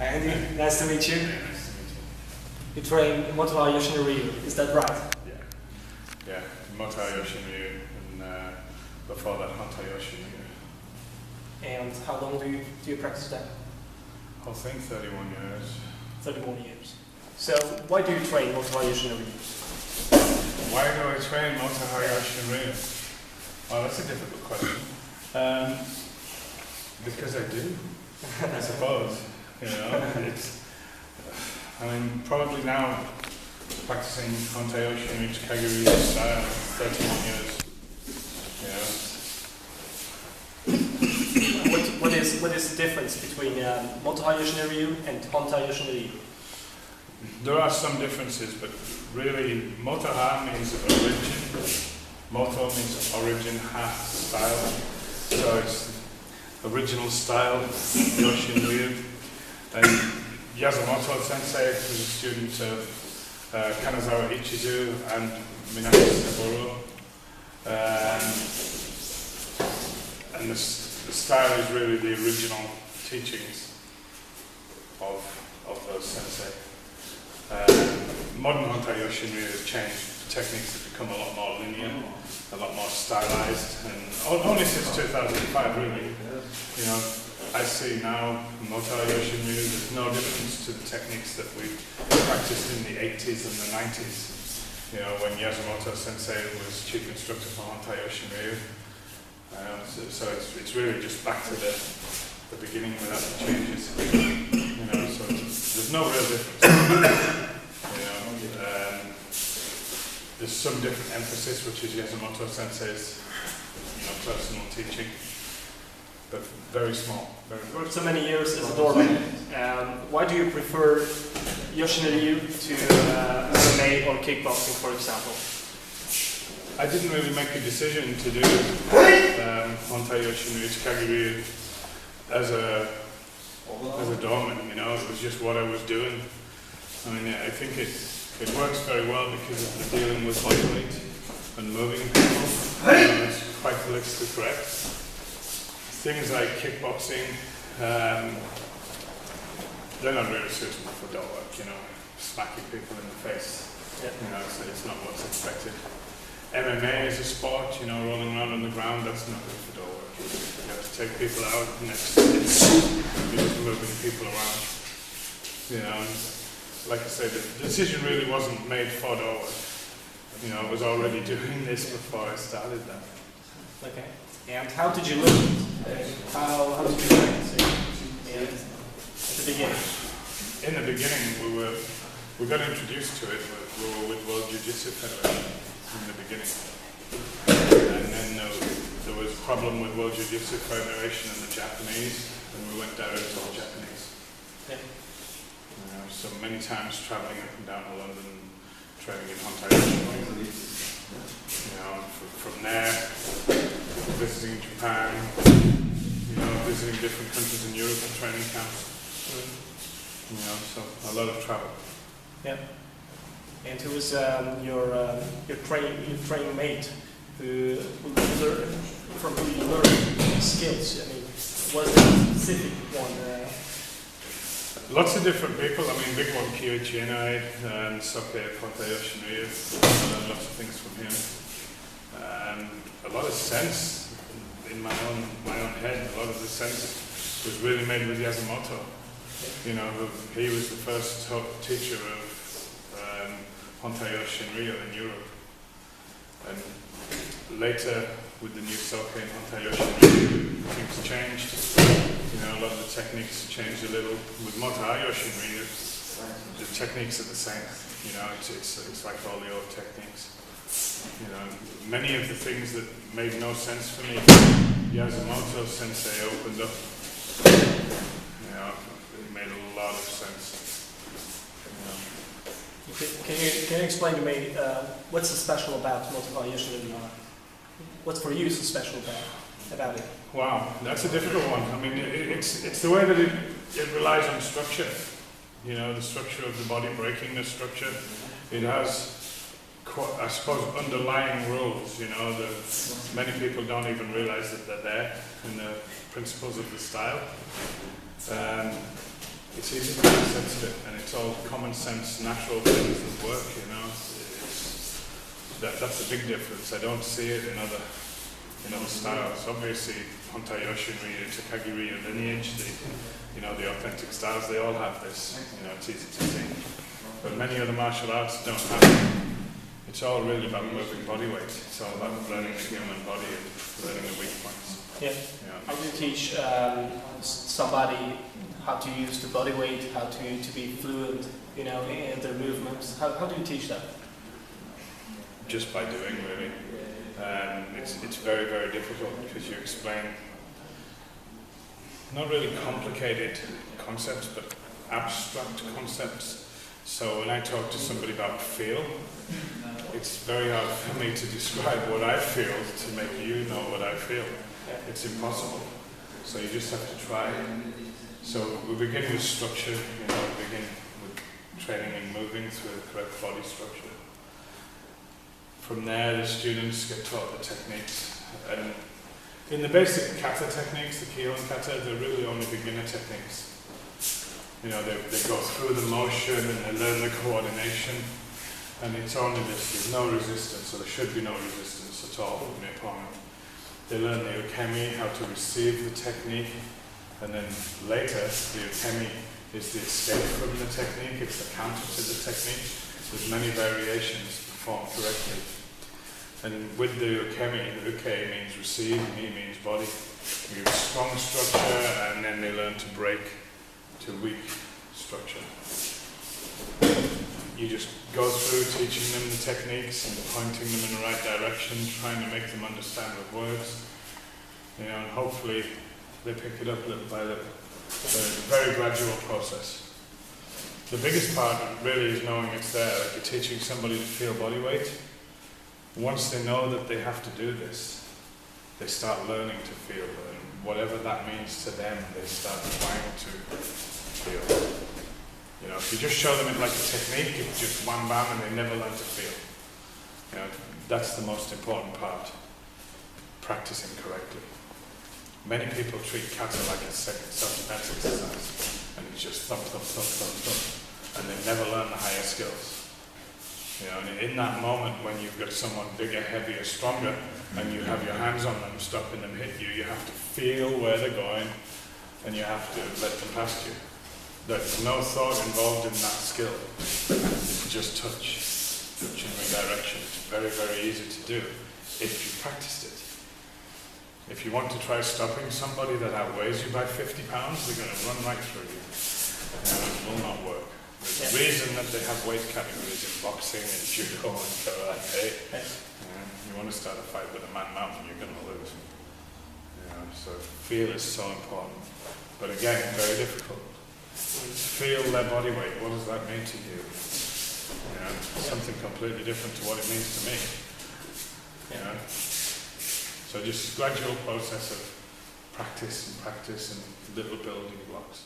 Andy, nice to meet you. Yeah, nice to meet you. You train Motoha Yoshin Ryu, is that right? Yeah, Motoha Yoshin Ryu, and before that, Honta Yoshin Ryu. And how long do you practice that? Whole thing, 31 years. 31 years. So, why do you train Motoha Yoshin Ryu? Why do I train Motoha Yoshin Ryu? Well, that's a difficult question. Because I do, I suppose. You know, probably now practicing Honta Yoshin Ryu Kagyu style 31 years. What is the difference between Motoha Yoshin Ryu and Honta Yoshin Ryu? There are some differences, but really Motoha means origin. Moto means origin, ha, style. So it's original style, Yoshin Ryu. And Yasumoto Sensei was a student of Kanazawa Ichizu and Minami Saburo. And the style is really the original teachings of those sensei. Modern Honta Yoshin Ryu has changed. The techniques have become a lot more linear, a lot more stylized, and only since 2005 really. You know, I see now Motoha Yoshin Ryu, there's no difference to the techniques that we practiced in the 80s and the 90s. You know, when Yasumoto Sensei was chief instructor for Honta Yoshin Ryu. So it's really just back to the beginning without the changes. You know, so there's no real difference. You know, there's some different emphasis, which is Yasumoto Sensei's, personal teaching, but very small. You worked so many years as a doorman. Why do you prefer Yoshin Ryu to MMA or kickboxing, for example? I didn't really make a decision to do Honta Yoshin Ryu Kagyu as a doorman. You know, it was just what I was doing. I mean, I think it works very well because of the dealing with body weight and moving people. It's quite politically correct. Things like kickboxing, they're not really suitable for door work, you know, smacking people in the face. Yeah. You know, it's not what's expected. MMA is a sport, you know, rolling around on the ground, that's not good for door work. You have to take people out, next you're just moving people around. You know, and like I said, the decision really wasn't made for door work. You know, I was already doing this before I started that. Okay. And how did you learn? How did you learn? At the beginning? In the beginning, we got introduced to it. We were with World Jujutsu Federation in the beginning, and then there was a problem with World Jujutsu Federation and the Japanese, and we went direct to the Japanese. Yeah. So many times traveling up and down to London, training in Honta Yoshin Ryu. You know, from there, visiting Japan, you know, visiting different countries in Europe and training camps. You know, so a lot of travel. Yeah. And who was your training mate from who you learned skills? I mean, was there a specific one? Lots of different people. I mean, big one, Kyoichi Inai and Soke Honta Yoshin Ryu. I learned lots of things from him. A lot of sense in my own head. A lot of the sense was really made with Yasumoto. You know, he was the first teacher of Honta Yoshin Ryu in Europe. And later, with the new Soke and Honta Yoshin Ryu, things changed. You know, a lot of the techniques changed a little. With Motoha Yoshin Ryu, the techniques are the same. You know, it's like all the old techniques. You know, many of the things that made no sense for me, Yasumoto Sensei opened up. You know, it made a lot of sense. Can you explain to me what's so special about Motoha Yoshin Ryu? What's for you so special about it? Wow, that's a difficult one. I mean, it's the way that it relies on structure. You know, the structure of the body, breaking the structure. It has, I suppose, underlying rules. You know, that many people don't even realize that they're there in the principles of the style. it's easy to make sense of it, and it's all common sense, natural things that work, you know. That's a big difference. I don't see it in other styles. Obviously, Hontai Yoshin Ryu, Takagi Ryu lineage, the authentic styles, they all have this. It's easy to see. But many other martial arts don't have it. It's all really about moving body weight. It's all about learning the human body and learning the weak points. Yeah. How do you teach somebody how to use the body weight, how to be fluent, in their movements? How do you teach that? Just by doing, really. It's very, very difficult because you explain not really complicated concepts, but abstract concepts. So when I talk to somebody about feel, it's very hard for me to describe what I feel to make you know what I feel. It's impossible. So you just have to try. So we begin with structure, we begin with training and moving through the correct body structure. From there, the students get taught the techniques. And in the basic kata techniques, the Kihon kata, they're really only beginner techniques. They go through the motion and they learn the coordination. And it's only this, there's no resistance, so there should be no resistance at all from the opponent. They learn the ukemi, how to receive the technique. And then later, the ukemi is the escape from the technique, it's the counter to the technique. There's many variations performed correctly. And with the ukemi, the uke means receive, mi means body. We have strong structure, and then they learn to break to weak structure. You just go through teaching them the techniques and pointing them in the right direction, trying to make them understand with words. And hopefully they pick it up little by little. So it's a very gradual process. The biggest part really is knowing it's there. Like you're teaching somebody to feel body weight. Once they know that they have to do this, they start learning to feel, and whatever that means to them, they start trying to feel. If you just show them it like a technique, it's just wham bam, and they never learn to feel. That's the most important part, practicing correctly. Many people treat kata like a self-defense exercise, and it's just thump, thump, thump, thump, thump, and they never learn the higher skills. And in that moment when you've got someone bigger, heavier, stronger, and you have your hands on them, stopping them hit you, you have to feel where they're going, and you have to let them past you. There's no thought involved in that skill. It's just touch and redirection. It's very, very easy to do if you practiced it. If you want to try stopping somebody that outweighs you by 50 pounds, they're going to run right through you. It will not work. There's a reason that they have weight categories in boxing and judo and karate. You want to start a fight with a man mountain, you're going to lose. So feel is so important. But again, very difficult. Feel their body weight. What does that mean to you? Something completely different to what it means to me. So just gradual process of practice and little building blocks.